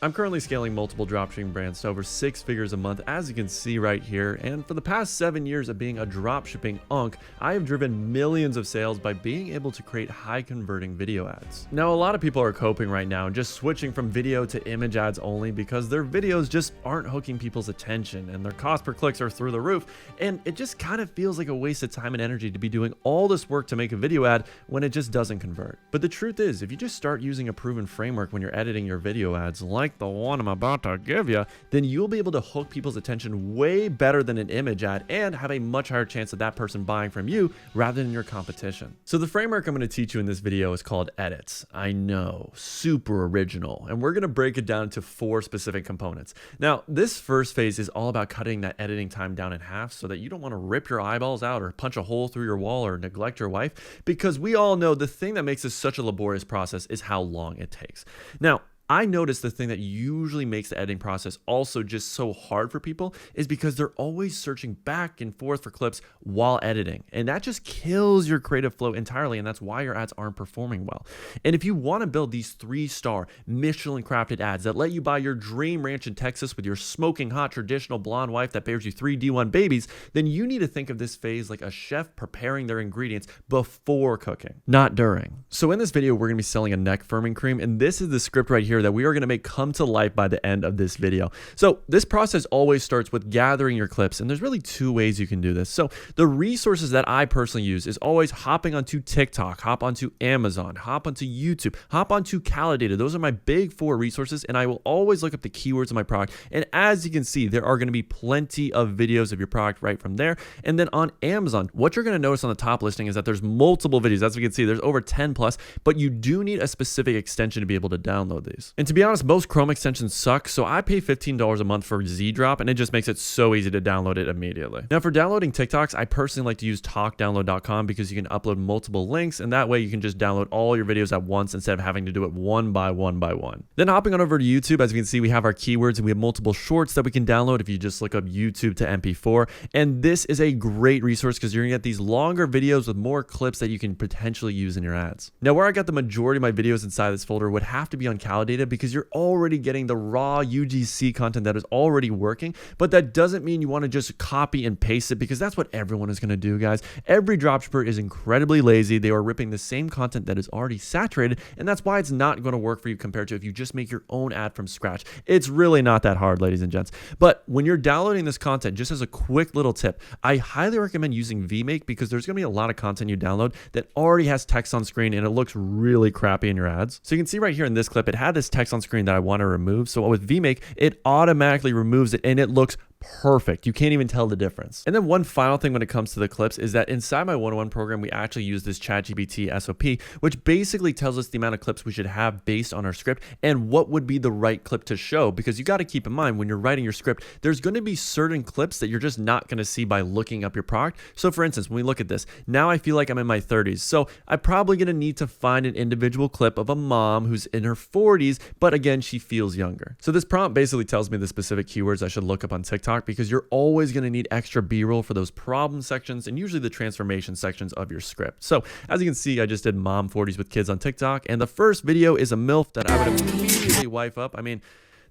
I'm currently scaling multiple dropshipping brands to over 6 figures a month, as you can see right here, and for the past 7 years of being a dropshipping unk, I have driven millions of sales by being able to create high converting video ads. Now, a lot of people are coping right now and just switching from video to image ads only because their videos just aren't hooking people's attention and their cost per clicks are through the roof, and it just kind of feels like a waste of time and energy to be doing all this work to make a video ad when it just doesn't convert. But the truth is, if you just start using a proven framework when you're editing your video ads, like the one I'm about to give you, then you'll be able to hook people's attention way better than an image ad and have a much higher chance of that person buying from you rather than your competition. So the framework I'm going to teach you in this video is called edits. I know, super original, and we're going to break it down into 4 specific components. Now, this first phase is all about cutting that editing time down in half so that you don't want to rip your eyeballs out or punch a hole through your wall or neglect your wife, because we all know the thing that makes this such a laborious process is how long it takes. Now, I noticed the thing that usually makes the editing process also just so hard for people is because they're always searching back and forth for clips while editing. And that just kills your creative flow entirely. And that's why your ads aren't performing well. And if you want to build these 3-star Michelin crafted ads that let you buy your dream ranch in Texas with your smoking hot traditional blonde wife that bears you 3 D1 babies, then you need to think of this phase like a chef preparing their ingredients before cooking, not during. So in this video, we're going to be selling a neck firming cream. And this is the script right here that we are going to make come to life by the end of this video. So this process always starts with gathering your clips, and there's really 2 ways you can do this. So the resources that I personally use is always hopping onto TikTok, hop onto Amazon, hop onto YouTube, hop onto Calidata. Those are my big 4 resources, and I will always look up the keywords of my product. And as you can see, there are going to be plenty of videos of your product right from there. And then on Amazon, what you're going to notice on the top listing is that there's multiple videos. As you can see, there's over 10 plus, but you do need a specific extension to be able to download these. And to be honest, most Chrome extensions suck, so I pay $15 a month for Z-Drop, and it just makes it so easy to download it immediately. Now, for downloading TikToks, I personally like to use talkdownload.com because you can upload multiple links, and that way you can just download all your videos at once instead of having to do it one by one by one. Then hopping on over to YouTube, as you can see, we have our keywords and we have multiple shorts that we can download if you just look up YouTube to MP4. And this is a great resource because you're gonna get these longer videos with more clips that you can potentially use in your ads. Now, where I got the majority of my videos inside this folder would have to be on Calidata because you're already getting the raw UGC content that is already working, but that doesn't mean you want to just copy and paste it because that's what everyone is going to do, guys. Every dropshipper is incredibly lazy. They are ripping the same content that is already saturated, and that's why it's not going to work for you compared to if you just make your own ad from scratch. It's really not that hard, ladies and gents. But when you're downloading this content, just as a quick little tip, I highly recommend using VMake because there's going to be a lot of content you download that already has text on screen and it looks really crappy in your ads. So you can see right here in this clip, it had this text on screen that I want to remove. So with VMake, it automatically removes it and it looks perfect. You can't even tell the difference. And then one final thing when it comes to the clips is that inside my 101 program, we actually use this ChatGPT SOP, which basically tells us the amount of clips we should have based on our script and what would be the right clip to show. Because you got to keep in mind when you're writing your script, there's going to be certain clips that you're just not going to see by looking up your product. So for instance, when we look at this, now I feel like I'm in my 30s. So I'm probably going to need to find an individual clip of a mom who's in her 40s, but again, she feels younger. So this prompt basically tells me the specific keywords I should look up on TikTok because you're always going to need extra B-roll for those problem sections and usually the transformation sections of your script. So as you can see, I just did mom 40s with kids on TikTok, and the first video is a MILF that I would immediately wipe up. I mean,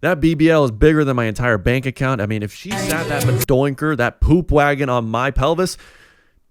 that BBL is bigger than my entire bank account. I mean, if she sat that doinker, that poop wagon on my pelvis,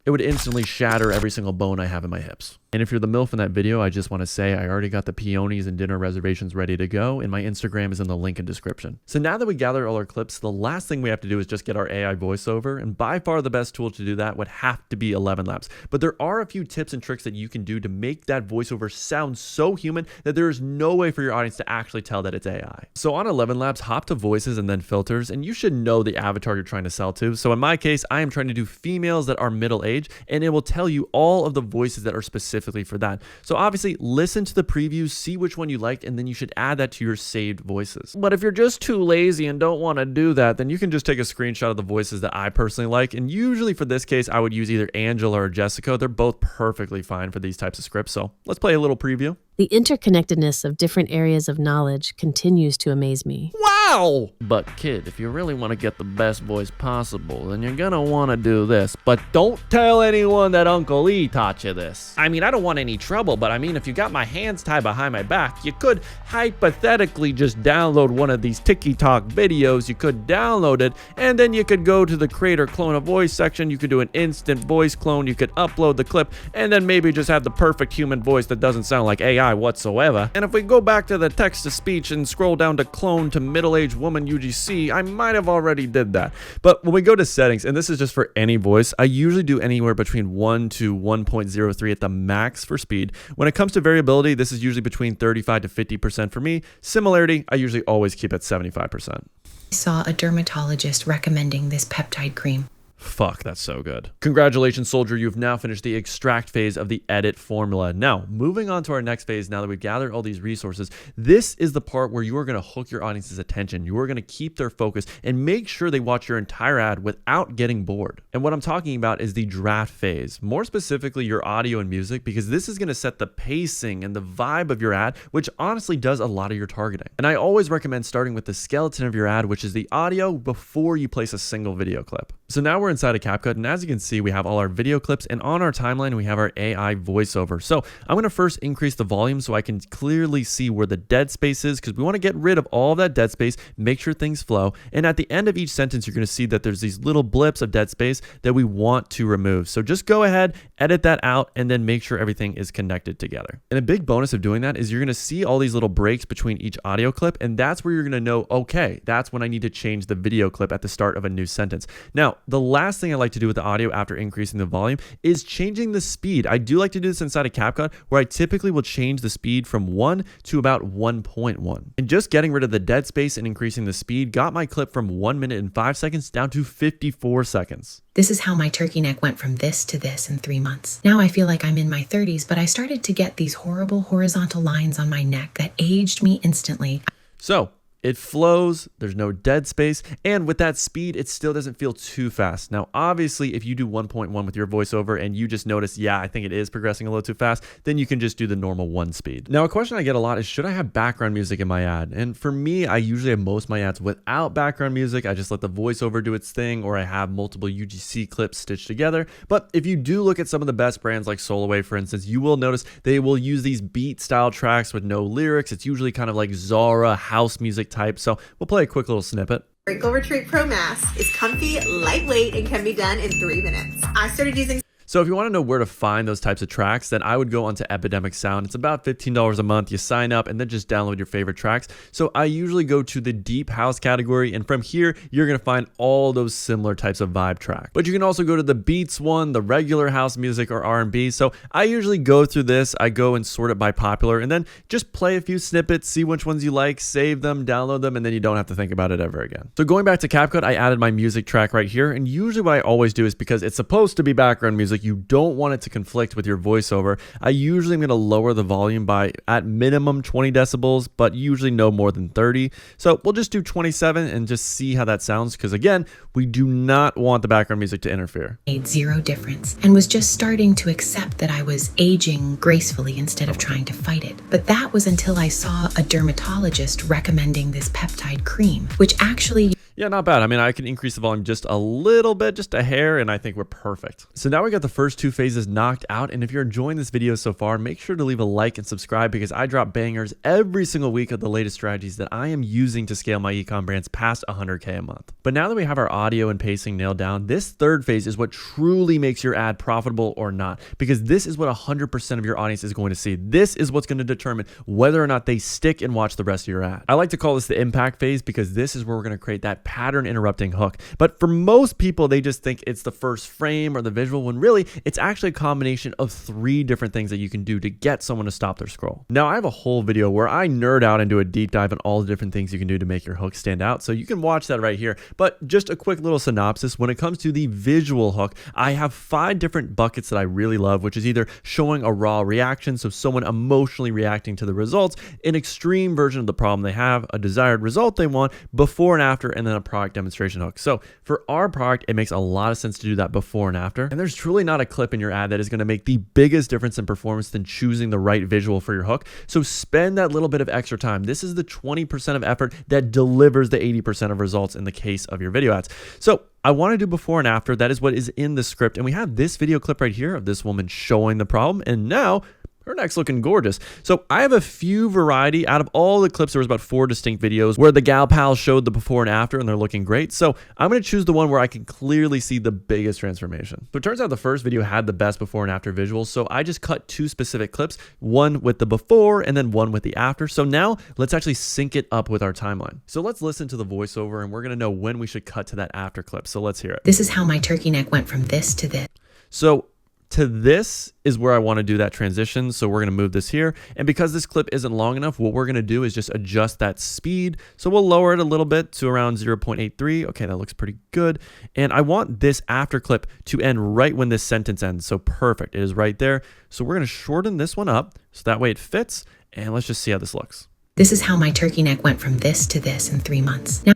it would instantly shatter every single bone I have in my hips. And if you're the MILF in that video, I just want to say I already got the peonies and dinner reservations ready to go, and my Instagram is in the link in description. So now that we gathered all our clips, the last thing we have to do is just get our AI voiceover, and by far the best tool to do that would have to be 11 Labs. But there are a few tips and tricks that you can do to make that voiceover sound so human that there is no way for your audience to actually tell that it's AI. So on 11 Labs, hop to voices and then filters, and you should know the avatar you're trying to sell to. So in my case, I am trying to do females that are middle-aged, and it will tell you all of the voices that are specifically for that. So obviously listen to the previews, see which one you liked, and then you should add that to your saved voices. But if you're just too lazy and don't want to do that, then you can just take a screenshot of the voices that I personally like. And usually for this case, I would use either Angela or Jessica. They're both perfectly fine for these types of scripts. So let's play a little preview. The interconnectedness of different areas of knowledge continues to amaze me. Wow! Ow! But kid, if you really want to get the best voice possible, then you're gonna want to do this. But don't tell anyone that Uncle E taught you this. I mean, I don't want any trouble, but I mean, if you got my hands tied behind my back, you could hypothetically just download one of these TikTok videos. You could download it, and then you could go to the create or clone a voice section. You could do an instant voice clone. You could upload the clip, and then maybe just have the perfect human voice that doesn't sound like AI whatsoever. And if we go back to the text to speech and scroll down to clone to middle-aged woman UGC, I might have already did that. But when we go to settings, and this is just for any voice, I usually do anywhere between 1 to 1.03 at the max for speed. When it comes to variability, this is usually between 35 to 50% for me. Similarity, I usually always keep at 75%. I saw a dermatologist recommending this peptide cream. Fuck, that's so good. Congratulations, soldier. You've now finished the extract phase of the edit formula. Now, moving on to our next phase, now that we've gathered all these resources, this is the part where you are going to hook your audience's attention. You are going to keep their focus and make sure they watch your entire ad without getting bored. And what I'm talking about is the draft phase, more specifically your audio and music, because this is going to set the pacing and the vibe of your ad, which honestly does a lot of your targeting. And I always recommend starting with the skeleton of your ad, which is the audio, before you place a single video clip. So now we're inside of Capcut, and as you can see, we have all our video clips, and on our timeline, we have our AI voiceover. So I'm going to first increase the volume so I can clearly see where the dead space is, because we want to get rid of all of that dead space, make sure things flow. And at the end of each sentence, you're going to see that there's these little blips of dead space that we want to remove. So just go ahead, edit that out, and then make sure everything is connected together. And a big bonus of doing that is you're going to see all these little breaks between each audio clip, and that's where you're going to know, okay, that's when I need to change the video clip at the start of a new sentence. Now, the last thing I like to do with the audio after increasing the volume is changing the speed. I do like to do this inside of Capcut, where I typically will change the speed from 1 to about 1.1. And just getting rid of the dead space and increasing the speed got my clip from 1 minute and 5 seconds down to 54 seconds. This is how my turkey neck went from this to this in 3 months. Now I feel like I'm in my 30s, but I started to get these horrible horizontal lines on my neck that aged me instantly. So it flows, there's no dead space, and with that speed, it still doesn't feel too fast. Now, obviously, if you do 1.1 with your voiceover and you just notice, yeah, I think it is progressing a little too fast, then you can just do the normal 1 speed. Now, a question I get a lot is, should I have background music in my ad? And for me, I usually have most of my ads without background music. I just let the voiceover do its thing, or I have multiple UGC clips stitched together. But if you do look at some of the best brands like Soloway, for instance, you will notice they will use these beat style tracks with no lyrics. It's usually kind of like Zara house music type. So we'll play a quick little snippet. Wrinkle Retreat Pro Mask is comfy, lightweight, and can be done in 3 minutes. I started using... So if you want to know where to find those types of tracks, then I would go onto Epidemic Sound. It's about $15 a month. You sign up and then just download your favorite tracks. So I usually go to the deep house category, and from here, you're going to find all those similar types of vibe tracks. But you can also go to the beats one, the regular house music, or R&B. So I usually go through this. I go and sort it by popular, and then just play a few snippets, see which ones you like, save them, download them, and then you don't have to think about it ever again. So going back to Capcut, I added my music track right here. And usually what I always do is, because it's supposed to be background music, you don't want it to conflict with your voiceover. I usually am going to lower the volume by at minimum 20 decibels, but usually no more than 30. So we'll just do 27 and just see how that sounds, because again, we do not want the background music to interfere. Made zero difference and was just starting to accept that I was aging gracefully instead of trying to fight it. But that was until I saw a dermatologist recommending this peptide cream, which actually... Yeah, not bad. I mean, I can increase the volume just a little bit, just a hair, and I think we're perfect. So now we got the first 2 phases knocked out, and if you're enjoying this video so far, make sure to leave a like and subscribe, because I drop bangers every single week of the latest strategies that I am using to scale my ecom brands past 100K a month. But now that we have our audio and pacing nailed down, this third phase is what truly makes your ad profitable or not, because this is what 100% of your audience is going to see. This is what's going to determine whether or not they stick and watch the rest of your ad. I like to call this the impact phase, because this is where we're going to create that pattern interrupting hook. But for most people, they just think it's the first frame or the visual, when really it's actually a combination of 3 different things that you can do to get someone to stop their scroll. Now, I have a whole video where I nerd out and do a deep dive on all the different things you can do to make your hook stand out. So you can watch that right here. But just a quick little synopsis. When it comes to the visual hook, I have 5 different buckets that I really love, which is either showing a raw reaction, so someone emotionally reacting to the results, an extreme version of the problem they have, a desired result they want, before and after, and then then a product demonstration hook. So for our product, it makes a lot of sense to do that before and after. And there's truly not a clip in your ad that is going to make the biggest difference in performance than choosing the right visual for your hook. So spend that little bit of extra time. This is the 20% of effort that delivers the 80% of results in the case of your video ads. So I want to do before and after. That is what is in the script. And we have this video clip right here of this woman showing the problem. And now her neck's looking gorgeous. So I have a few variety. Out of all the clips, there was about 4 distinct videos where the gal pals showed the before and after, and they're looking great. So I'm going to choose the one where I can clearly see the biggest transformation. So it turns out the first video had the best before and after visuals. So I just cut 2 specific clips, one with the before and then one with the after. So now let's actually sync it up with our timeline. So let's listen to the voiceover, and we're going to know when we should cut to that after clip. So let's hear it. This is how my turkey neck went from this to this. So to this is where I want to do that transition. So we're going to move this here. And because this clip isn't long enough, what we're going to do is just adjust that speed. So we'll lower it a little bit to around 0.83. Okay, that looks pretty good. And I want this after clip to end right when this sentence ends. So perfect. It is right there. So we're going to shorten this one up so that way it fits. And let's just see how this looks. This is how my turkey neck went from this to this in 3 months. Now,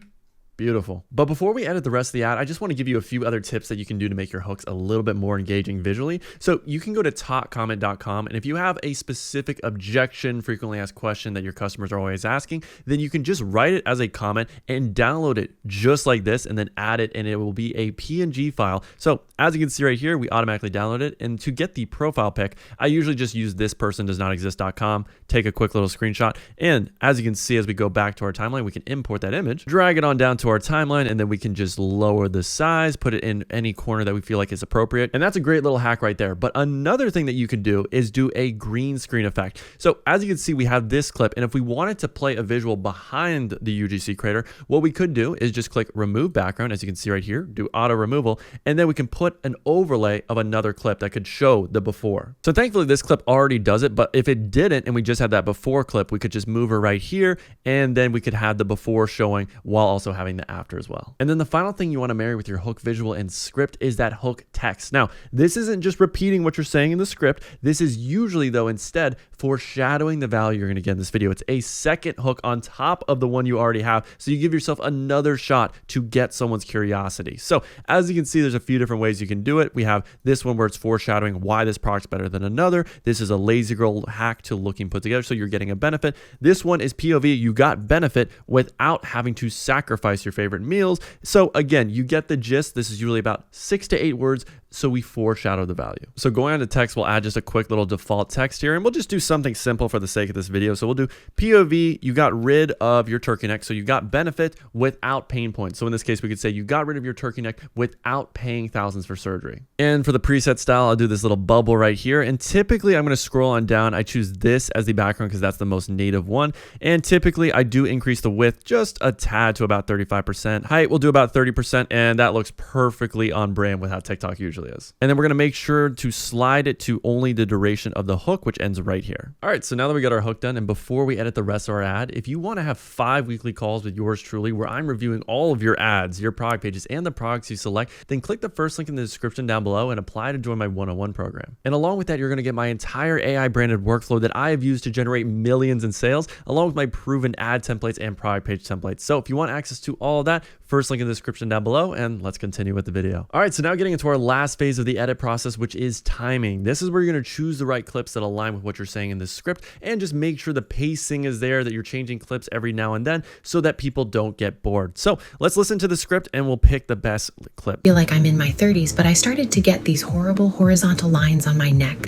Beautiful. But before we edit the rest of the ad, I just want to give you a few other tips that you can do to make your hooks a little bit more engaging visually. So you can go to talkcomment.com, and if you have a specific objection, frequently asked question that your customers are always asking, then you can just write it as a comment and download it just like this, and then add it, and it will be a PNG file. So as you can see right here, we automatically download it. And to get the profile pic, I usually just use thispersondoesnotexist.com, take a quick little screenshot. And as you can see, as we go back to our timeline, we can import that image, drag it on down to our timeline, and then we can just lower the size, put it in any corner that we feel like is appropriate. And that's a great little hack right there. But another thing that you can do is do a green screen effect. So as you can see, we have this clip, and if we wanted to play a visual behind the UGC creator, what we could do is just click remove background, as you can see right here, do auto removal, and then we can put an overlay of another clip that could show the before. So thankfully this clip already does it, but if it didn't and we just had that before clip, we could just move her right here, and then we could have the before showing while also having the after as well. And then the final thing you want to marry with your hook visual and script is that hook text. Now, this isn't just repeating what you're saying in the script. This is usually, though, instead foreshadowing the value you're going to get in this video. It's a second hook on top of the one you already have. So you give yourself another shot to get someone's curiosity. So as you can see, there's a few different ways you can do it. We have this one where it's foreshadowing why this product's better than another. This is a lazy girl hack to looking put together, so you're getting a benefit. This one is POV. You got benefit without having to sacrifice your favorite meals. So again, you get the gist. This is usually about 6 to 8 words. So we foreshadow the value. So going on to text, we'll add just a quick little default text here, and we'll just do something simple for the sake of this video. So we'll do POV, you got rid of your turkey neck. So you got benefit without pain points. So in this case, we could say you got rid of your turkey neck without paying thousands for surgery. And for the preset style, I'll do this little bubble right here. And typically I'm going to scroll on down. I choose this as the background because that's the most native one. And typically I do increase the width just a tad to about 35%. Height we'll do about 30%. And that looks perfectly on brand with how TikTok usually is. And then we're going to make sure to slide it to only the duration of the hook, which ends right here. All right, so now that we got our hook done, and before we edit the rest of our ad, if you want to have 5 weekly calls with yours truly, where I'm reviewing all of your ads, your product pages, and the products you select, then click the first link in the description down below and apply to join my one-on-one program. And along with that, you're going to get my entire AI branded workflow that I have used to generate millions in sales, along with my proven ad templates and product page templates. So if you want access to all of that, first link in the description down below, and let's continue with the video. All right, so now getting into our last phase of the edit process, which is timing. This is where you're going to choose the right clips that align with what you're saying in the script, and just make sure the pacing is there, that you're changing clips every now and then so that people don't get bored. So let's listen to the script and we'll pick the best clip. I feel like I'm in my 30s, but I started to get these horrible horizontal lines on my neck.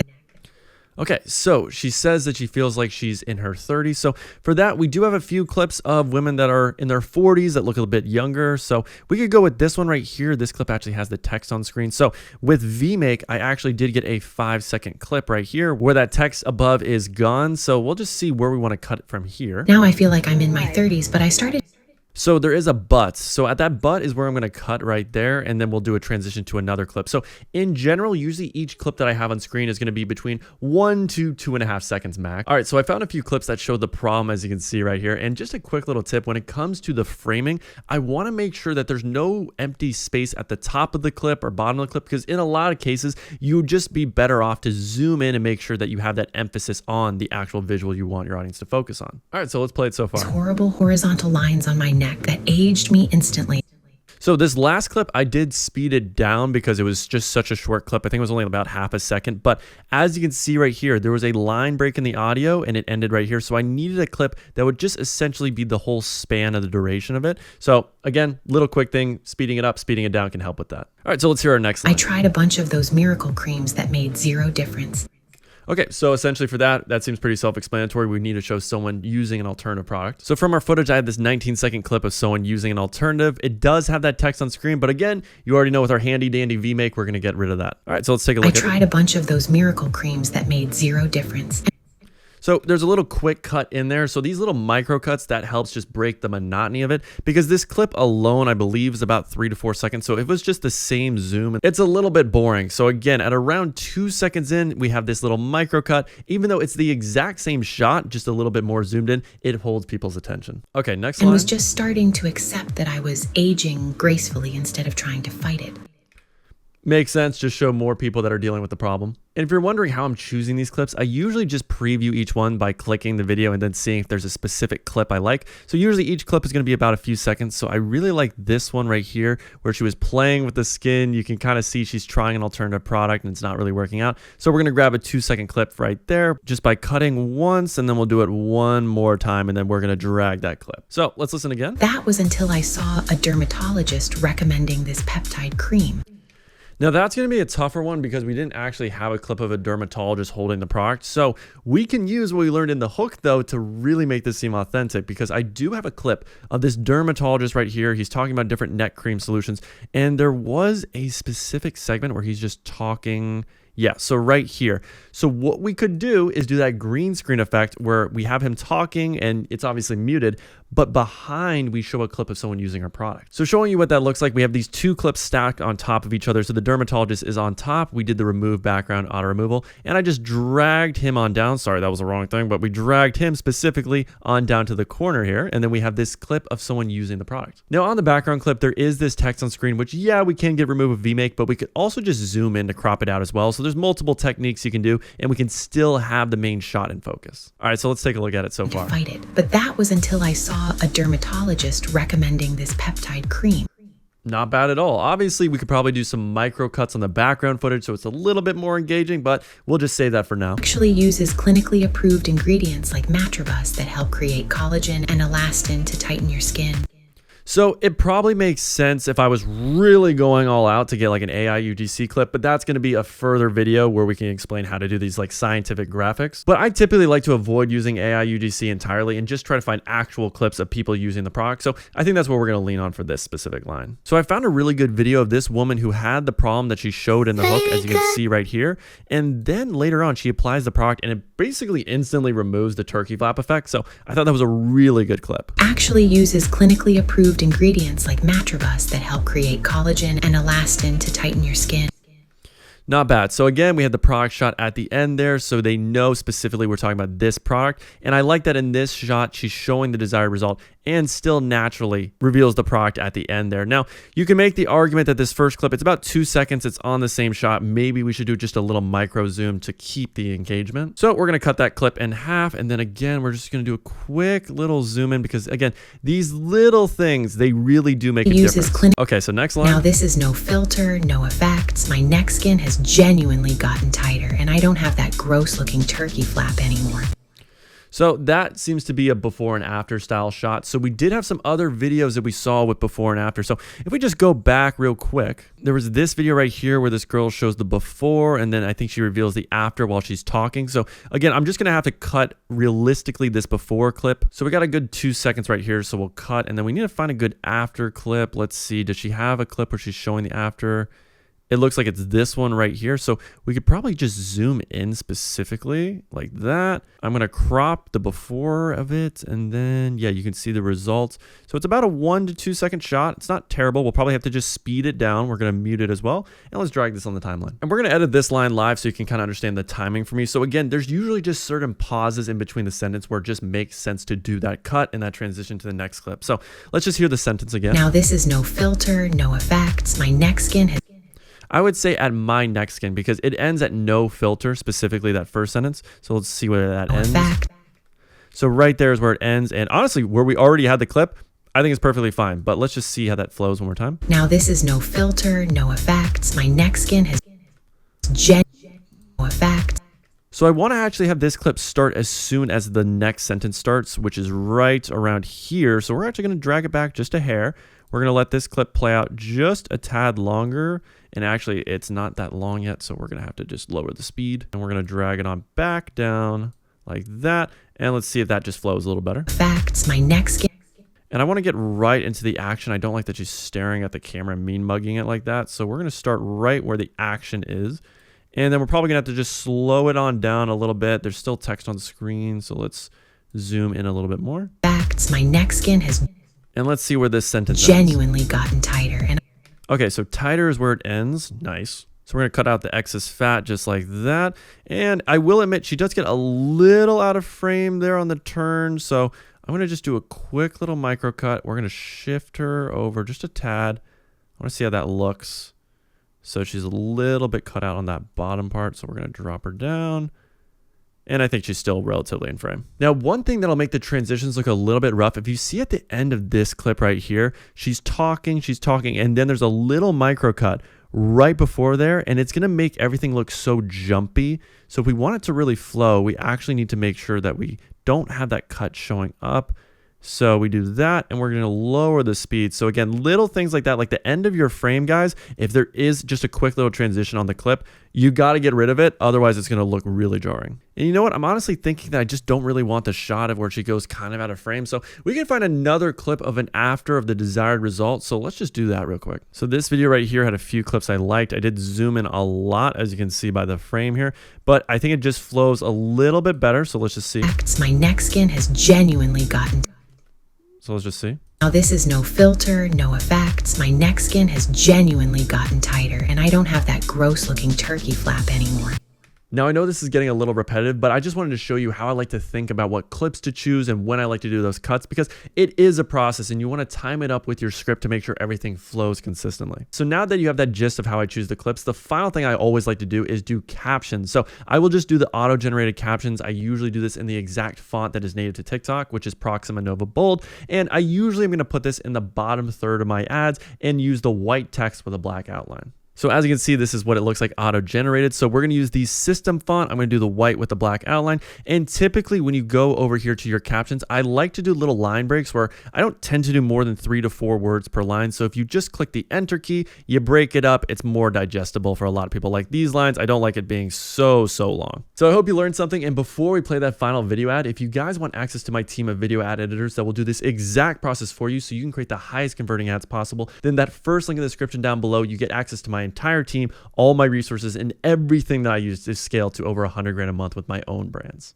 Okay, so she says that she feels like she's in her 30s. So for that, we do have a few clips of women that are in their 40s that look a little bit younger. So we could go with this one right here. This clip actually has the text on screen. So with VMake, I actually did get a 5-second clip right here where that text above is gone. So we'll just see where we want to cut it from here. Now I feel like I'm in my 30s, but I started... So there is a but. So at that but is where I'm going to cut right there, and then we'll do a transition to another clip. So in general, usually each clip that I have on screen is going to be between 1 to 2.5 seconds max. All right, so I found a few clips that show the problem, as you can see right here. And just a quick little tip, when it comes to the framing, I want to make sure that there's no empty space at the top of the clip or bottom of the clip, because in a lot of cases, you would just be better off to zoom in and make sure that you have that emphasis on the actual visual you want your audience to focus on. All right, so let's play it so far. These horrible horizontal lines on my neck that aged me instantly. So this last clip, I did speed it down because it was just such a short clip. I think it was only about half a second. But as you can see right here, there was a line break in the audio and it ended right here. So I needed a clip that would just essentially be the whole span of the duration of it. So again, little quick thing, speeding it up, speeding it down can help with that. All right, so let's hear our next line. I tried a bunch of those miracle creams that made zero difference. Okay, so essentially for that seems pretty self-explanatory. We need to show someone using an alternative product. So from our footage, I had this 19-second clip of someone using an alternative. It does have that text on screen, but again, you already know with our handy dandy VMake, we're gonna get rid of that. All right, so let's take a look I tried a bunch of those miracle creams that made zero difference. So there's a little quick cut in there. So these little micro cuts, that helps just break the monotony of it, because this clip alone, I believe, is about 3 to 4 seconds. So if it was just the same zoom, it's a little bit boring. So again, at around 2 seconds in, we have this little micro cut. Even though it's the exact same shot, just a little bit more zoomed in, it holds people's attention. Okay, next line. And was just starting to accept that I was aging gracefully instead of trying to fight it. Makes sense, just show more people that are dealing with the problem. And if you're wondering how I'm choosing these clips, I usually just preview each one by clicking the video and then seeing if there's a specific clip I like. So usually each clip is going to be about a few seconds. So I really like this one right here where she was playing with the skin. You can kind of see she's trying an alternative product and it's not really working out. So we're going to grab a 2-second clip right there just by cutting once, and then we'll do it one more time, and then we're going to drag that clip. So let's listen again. That was until I saw a dermatologist recommending this peptide cream. Now that's going to be a tougher one because we didn't actually have a clip of a dermatologist holding the product. So we can use what we learned in the hook though to really make this seem authentic, because I do have a clip of this dermatologist right here. He's talking about different neck cream solutions, and there was a specific segment where he's just talking. Yeah, so right here. So what we could do is do that green screen effect where we have him talking and it's obviously muted, but behind we show a clip of someone using our product. So showing you what that looks like, we have these two clips stacked on top of each other. So the dermatologist is on top. We did the remove background auto removal, and I just dragged him on down. Sorry, that was the wrong thing, but we dragged him specifically on down to the corner here. And then we have this clip of someone using the product. Now on the background clip, there is this text on screen, which yeah, we can get remove with VMake, but we could also just zoom in to crop it out as well. So there's multiple techniques you can do, and we can still have the main shot in focus. All right, so let's take a look at it so far. Fight it. But that was until I saw a dermatologist recommending this peptide cream. Not bad at all. Obviously, we could probably do some micro cuts on the background footage so it's a little bit more engaging, but we'll just save that for now. Actually uses clinically approved ingredients like Matribus that help create collagen and elastin to tighten your skin. So it probably makes sense if I was really going all out to get like an AI UGC clip, but that's going to be a further video where we can explain how to do these like scientific graphics. But I typically like to avoid using AI UGC entirely and just try to find actual clips of people using the product. So I think that's what we're going to lean on for this specific line. So I found a really good video of this woman who had the problem that she showed in the hook, as you can see right here. And then later on, she applies the product and it basically instantly removes the turkey flap effect. So I thought that was a really good clip. Actually uses clinically approved ingredients like Matribus that help create collagen and elastin to tighten your skin. Not bad. So again, we had the product shot at the end there, so they know specifically we're talking about this product. And I like that in this shot, she's showing the desired result and still naturally reveals the product at the end there. Now, you can make the argument that this first clip, it's about 2 seconds, it's on the same shot. Maybe we should do just a little micro zoom to keep the engagement. So we're going to cut that clip in half. And then again, we're just going to do a quick little zoom in because again, these little things, they really do make a difference. Okay, so next line. Now this is no filter, no effects. My neck skin has genuinely gotten tighter and I don't have that gross looking turkey flap anymore. So that seems to be a before and after style shot. So we did have some other videos that we saw with before and after. So if we just go back real quick, there was this video right here where this girl shows the before and then I think she reveals the after while she's talking. So again, I'm just going to have to cut realistically this before clip. So we got a good 2 seconds right here. So we'll cut and then we need to find a good after clip. Let's see. Does she have a clip where she's showing the after? It looks like it's this one right here. So we could probably just zoom in specifically like that. I'm going to crop the before of it. And then, yeah, you can see the results. So it's about a 1 to 2 second shot. It's not terrible. We'll probably have to just speed it down. We're going to mute it as well. And let's drag this on the timeline. And we're going to edit this line live so you can kind of understand the timing for me. So again, there's usually just certain pauses in between the sentence where it just makes sense to do that cut and that transition to the next clip. So let's just hear the sentence again. Now this is no filter, no effects. My neck skin has... I would say at my neck skin because it ends at no filter, specifically that first sentence. So let's see where that ends. So right there is where it ends. And honestly, where we already had the clip, I think it's perfectly fine, but let's just see how that flows one more time. Now this is no filter, no effects. My neck skin has no effect. So I want to actually have this clip start as soon as the next sentence starts, which is right around here. So we're actually going to drag it back just a hair. We're going to let this clip play out just a tad longer. And actually, it's not that long yet, so we're going to have to just lower the speed. And we're going to drag it on back down like that. And let's see if that just flows a little better. Facts, my neck skin. And I want to get right into the action. I don't like that she's staring at the camera and mean mugging it like that. So we're going to start right where the action is. And then we're probably going to have to just slow it on down a little bit. There's still text on the screen, so let's zoom in a little bit more. Facts, my neck skin has And let's see where this sentence genuinely ends. gotten tighter. And Okay, so tighter is where it ends. Nice. So we're going to cut out the excess fat just like that. And I will admit, she does get a little out of frame there on the turn. So I'm going to just do a quick little micro cut. We're going to shift her over just a tad. I want to see how that looks. So she's a little bit cut out on that bottom part. So we're going to drop her down. And I think she's still relatively in frame. Now, one thing that'll make the transitions look a little bit rough, if you see at the end of this clip right here, she's talking, and then there's a little micro cut right before there, and it's going to make everything look so jumpy. So if we want it to really flow, we actually need to make sure that we don't have that cut showing up. So we do that, and we're going to lower the speed. So again, little things like that, like the end of your frame, guys, if there is just a quick little transition on the clip, you got to get rid of it. Otherwise, it's going to look really jarring. And you know what? I'm honestly thinking that I just don't really want the shot of where she goes kind of out of frame. So we can find another clip of an after of the desired result. So let's just do that real quick. So this video right here had a few clips I liked. I did zoom in a lot, as you can see by the frame here, but I think it just flows a little bit better. So let's just see. my neck skin has genuinely gotten. So let's just see. Now this is no filter, no effects. My neck skin has genuinely gotten tighter, and I don't have that gross looking turkey flap anymore. Now I know this is getting a little repetitive, but I just wanted to show you how I like to think about what clips to choose and when I like to do those cuts, because it is a process and you want to time it up with your script to make sure everything flows consistently. So now that you have that gist of how I choose the clips, the final thing I always like to do is do captions. So I will just do the auto-generated captions. I usually do this in the exact font that is native to TikTok, which is Proxima Nova Bold. And I usually am going to put this in the bottom third of my ads and use the white text with a black outline. So as you can see, this is what it looks like auto-generated. So we're going to use the system font. I'm going to do the white with the black outline. And typically when you go over here to your captions, I like to do little line breaks where I don't tend to do more than 3 to 4 words per line. So if you just click the enter key, you break it up, it's more digestible for a lot of people. Like these lines, I don't like it being so long. So I hope you learned something. And before we play that final video ad, if you guys want access to my team of video ad editors that will do this exact process for you so you can create the highest converting ads possible, then that first link in the description down below, you get access to my entire team, all my resources, and everything that I use to scale to over 100 grand a month with my own brands.